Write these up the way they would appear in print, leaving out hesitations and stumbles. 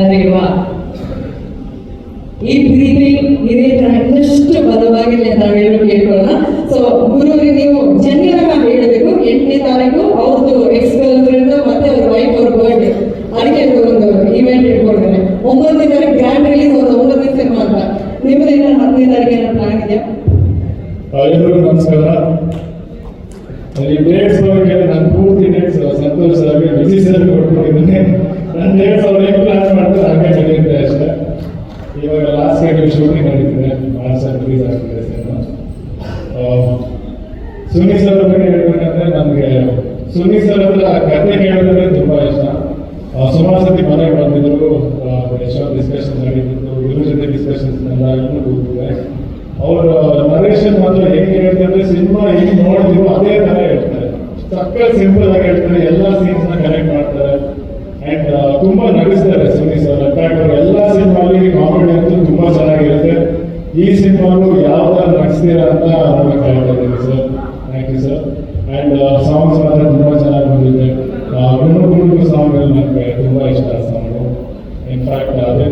ಅಲ್ವಾ? ಈ ಪ್ರೀತಿ ಇದೇ ತರ ಇನ್ನಷ್ಟು ಬಲವಾಗಿರಲಿ ಅಂತ ಹೇಳಲು ಕೇಳ್ಕೊಳ್ಳೋಣ. ಸೊ ಗುರುವಿಗೆ ನೀವು ಜನ್ಯವಾಗಿ ಹೇಳಬೇಕು, 8ನೇ ತಾರೀಕು ಅವ್ರದ್ದು ಎಕ್ಸ್ ಗರ್ಲ್ ಫ್ರೆಂಡ್ ಮತ್ತೆ ಅವ್ರ ವೈಫ್ ಅವ್ರ ಬರ್ಡೇ, ಅದಕ್ಕೆ ಒಂದು ಇವೆಂಟ್ ಇಟ್ಕೊಂಡಿದ್ದಾರೆ. 9ನೇ ತಾರೀಕು ಗ್ರ್ಯಾಂಡ್ ರಿಲೀಸ್ ಅವ್ರ 9ನೇ ಸಿನಿಮಾ ಅಂತ. ನಿಮ್ಮದೇನ 10ನೇ ತಾರೀಕು ಏನೋ ಪ್ಲಾನ್ ಇದೆಯಾ? ಎಲ್ಲರಿಗೂ ನಮಸ್ಕಾರ. ಈ ಡೇಟ್ಸ್ ಬಗ್ಗೆ ನಾನು ಪೂರ್ತಿ ಡೇಟ್ಸ್ ಸಂತೋಷ್ ಆಗಿ ಬಿಸಿ ಸರ್ ಕೊಟ್ಕೊಂಡಿದ್ದೀನಿ. ನನ್ನ ಡೇಟ್ಸ್ ಅವ್ರು ಏನು ಪ್ಲಾನ್ ಮಾಡ್ತಾರೆ ಹಾಗೆ ನಡೆಯುತ್ತೆ ಅಷ್ಟೇ. ಇವಾಗ ಲಾಸ್ಟ್ ಟೈಮ್ ಶೂಟಿಂಗ್ ನಡೀತಿದೆ, ಮಾರ್ಚ್ ರಿಲೀಸ್ ಆಗ್ತಿದೆ ಸಿನಿಮಾ. ಸುನಿ ಸರ್ ಬಗ್ಗೆ ಹೇಳ್ಬೇಕಂದ್ರೆ ನನಗೆ ಸುನಿ ಸರ್ ಹತ್ರ ಕತೆ ಕೇಳೋದಂದ್ರೆ ತುಂಬ ಇಷ್ಟ. ಸುಮಾರು ಸತಿ ಮನೆಗೆ ಬಂದಿದ್ರು, ಎಷ್ಟೊಂದು ಡಿಸ್ಕಷನ್ಸ್ ನಡೀತಿತ್ತು, ಇವ್ರ ಜೊತೆ ಡಿಸ್ಕಷನ್ಸ್ ಎಲ್ಲರೂ ಕೂತಿದೆ. ಅವರು ನರೇಶನ್ ಮಾತ್ರ ಹೆಂಗೆ ಹೇಳ್ತಾರೆ, ಸಿನಿಮಾ ಹೆಂಗೆ ನೋಡಿದ್ರು ಅದೇ ತರ ಹೇಳ್ತಾರೆ. ಸಕ್ಕ ಸಿಂಪಲ್ ಆಗಿ ಹೇಳ್ತಾರೆ, ಎಲ್ಲ ಸೀನ್ಸ್ ನ ಕನೆಕ್ಟ್ ಮಾಡ್ತಾರೆ ಅಂಡ್ ತುಂಬಾ ನಗಿಸ್ತಾರೆ ಸುನಿ ಸರ್. ಯಾಕಂದ್ರೆ ಎಲ್ಲ ಸಿನಿಮಾಲಿ ಕಾಮಿಡಿ ಅಂತೂ ತುಂಬಾ ಚೆನ್ನಾಗಿರುತ್ತೆ. ಈ ಸಿನಿಮಾನು ಯಾವ ತರ ನಗಿಸ್ತೀರಾ ಅಂತ ನೋಡಕ್ಕಾಗ್ತಾ ಇದ್ದೀನಿ sir. Thank you sir. And songs ಮಾತ್ರ ತುಂಬಾ ಚೆನ್ನಾಗಿ ಬಂದಿದೆ. ಗುಣಗುಣಗು ಸಾಂಗ್ ನನಗೆ ತುಂಬಾ ಇಷ್ಟ ಸಾಂಗು. ಇನ್ಫ್ಯಾಕ್ಟ್ ಅದೇ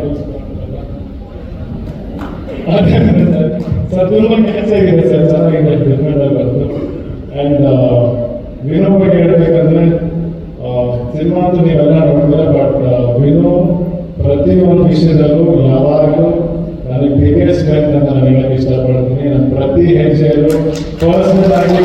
ಸರ್ ತುಂಬಾ ಕ್ಯಾಚ್ ಆಗಿದೆ ಸರ್, ಚೆನ್ನಾಗಿದೆ ಕನ್ನಡ ಬಂದು. ಅಂಡ್ ವಿನೋ ಬಗ್ಗೆ ಹೇಳ್ಬೇಕಂದ್ರೆ ಸಿನಿಮಾ ಅಂತೂ ನೀವೆಲ್ಲ ನೋಡಿದ್ರೆ, ಬಟ್ ವಿನೋ ಪ್ರತಿಯೊಂದು ವಿಷಯದಲ್ಲೂ ಯಾವಾಗಲೂ ನನಗೆ ಬಿಗ್ಗೆಸ್ಟ್ ಸ್ಟ್ರೆಂತ್ ಅಂತ ನಾನು ಹೇಳಕ್ಕೆ ಇಷ್ಟಪಡ್ತೀನಿ. ನಾನು ಪ್ರತಿ ಹೆಜ್ಜೆಯಲ್ಲೂ ಪರ್ಸನಲ್ ಆಗಿ